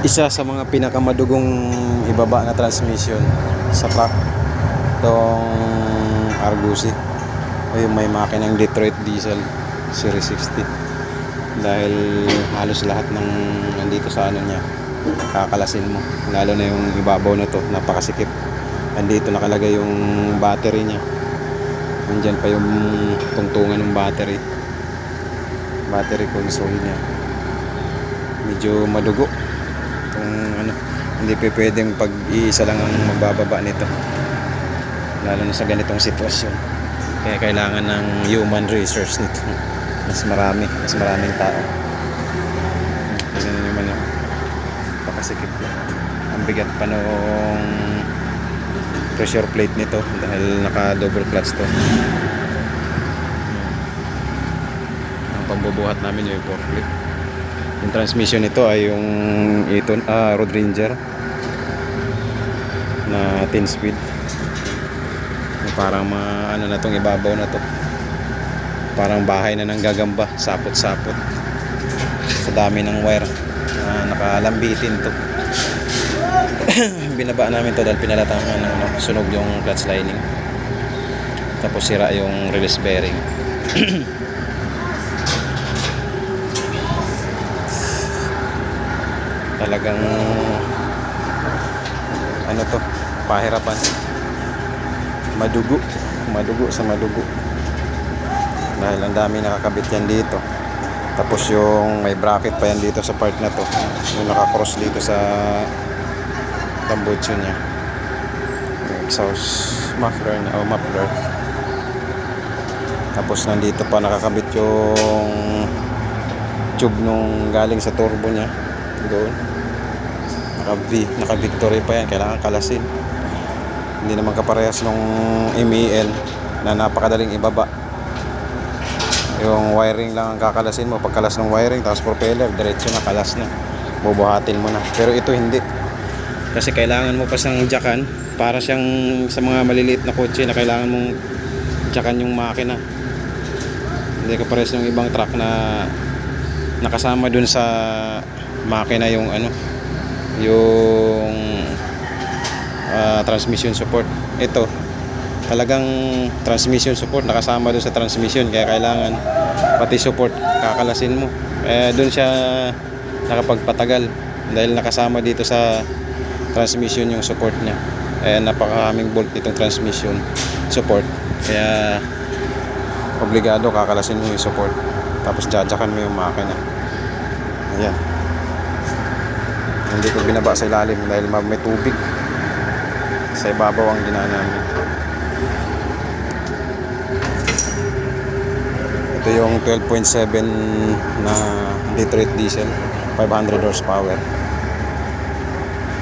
Isa sa mga pinakamadugong ibaba na transmission sa truck itong Argusi o yung may makinang Detroit diesel Series 60, dahil halos lahat ng nandito sa ano niya kakalasin mo, lalo na yung ibabaw na to, napakasikip. Andito nakalagay yung battery niya, nandyan pa yung tungtungan ng battery console niya, medyo madugo itong ano. Hindi pa pwedeng pag-iisa lang ang magbababa nito, lalo na sa ganitong sitwasyon, kaya kailangan ng human resource nito, mas maraming tao. Tignan nyo naman, pakasikip ko, ang bigat pa noong pressure plate nito dahil naka double clutch to. Ang pambubuhat namin yung forklift. Yung transmission nito ay yung Eaton Road Ranger na 10 speed. Parang ano na tong ibabaw na to, parang bahay na nang gagamba, sapot-sapot sa dami ng wire, nakalambitin to. Binaba namin to dahil pinalatangan ng sunog yung clutch lining, tapos sira yung release bearing. Talagang ano to, pahirapan, madugo sa madugo dahil ang dami nakakabit yan dito. Tapos yung may bracket pa yan dito sa part na to, yung nakakross dito sa tambucho niya, exhaust muffler o muffler. Tapos nandito pa nakakabit yung tube nung galing sa turbo niya doon, naka Victory pa yan, kailangan kalasin. Hindi naman kaparehas nung MEL na napakadaling ibaba, yung wiring lang ang kakalasin mo. Pagkalas ng wiring tapos propeller, diretso na, kalas na, bubuhatin mo na. Pero ito hindi, kasi kailangan mo pa siyang jackan, para siyang sa mga maliliit na kotse na kailangan mong jackan yung makina. Hindi kaparehas ng ibang truck na nakasama dun sa makina yung ano, yung transmission support. Ito talagang transmission support nakasama doon sa transmission, kaya kailangan pati support kakalasin mo. Doon siya nakapagpatagal dahil nakasama dito sa transmission yung support niya. Napakahaming bolt itong transmission support, kaya obligado kakalasin mo yung support, tapos jajakan mo yung makina. Ayan, hindi ko binaba sa ilalim dahil may tubig sa ibabaw ang ginana namin. Ito yung 12.7 na Detroit diesel, 500 horsepower.